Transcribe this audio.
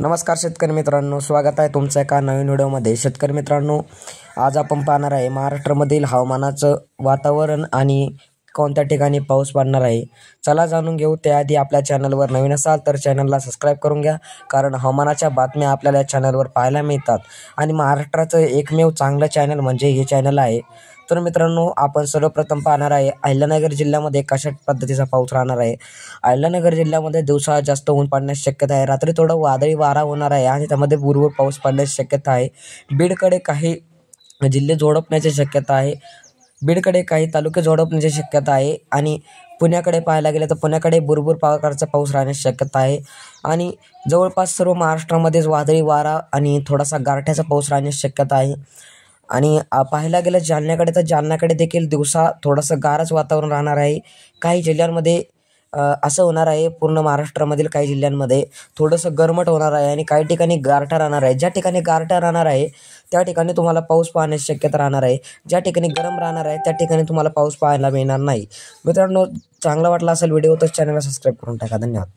नमस्कार शेतकरी मित्रांनो, स्वागत आहे तुमचं एका नवीन व्हिडिओमध्ये। शेतकरी मित्रांनो, आज आपण पाहणार आहे महाराष्ट्रामधील हवामानाचं वातावरण आणि कोणत्या ठिकाणी पाऊस पडणार आहे। चला जाणून घेऊ। त्याआधी आपल्या चॅनलवर नवीन असाल तर चॅनलला सबस्क्राईब करून घ्या, कारण हवामानाच्या बातम्या आपल्याला चॅनलवर पाहायला मिळतात आणि महाराष्ट्राचं एकमेव चांगलं चॅनल म्हणजे हे चॅनल आहे। तर मित्रांनो, आपण सर्वप्रथम पाहणार आहे अहिल्यानगर जिल्ह्यामध्ये कशा पद्धतीचा पाऊस राहणार आहे। अहिल्यानगर जिल्ह्यामध्ये दिवसा जास्त ऊन पडण्याची शक्यता आहे, रात्री थोडं वादळी वारा होणार आहे आणि त्यामध्ये भुरभुर पाऊस पडण्याची शक्यता आहे। बीडकडे काही जिल्हे जोडपण्याची शक्यता आहे, बीडकडे काही तालुके जोडपण्याची शक्यता आहे आणि पुण्याकडे पाहायला गेलं तर पुण्याकडे भुरभुर प्रकारचा पाऊस राहण्याची शक्यता आहे आणि जवळपास सर्व महाराष्ट्रामध्येच वादळी वारा आणि थोडासा गारठ्याचा पाऊस राहण्याची शक्यता आहे। आणि पाहायला गेलं जालन्याकडे तर जालन्याकडे देखील दिवसा थोडंसं गारच वातावरण राहणार आहे। काही जिल्ह्यांमध्ये असं होणार आहे, पूर्ण महाराष्ट्रामधील काही जिल्ह्यांमध्ये थोडंसं गरमट होणार आहे आणि काही ठिकाणी गारठा राहणार आहे। ज्या ठिकाणी गारठा राहणार आहे त्या ठिकाणी तुम्हाला पाऊस पाहण्याची शक्यता राहणार आहे, ज्या ठिकाणी गरम राहणार आहे त्या ठिकाणी तुम्हाला पाऊस पाहायला मिळणार नाही। मित्रांनो, चांगला वाटला असेल व्हिडिओ तर चॅनलला सबस्क्राईब करून टाका। धन्यवाद।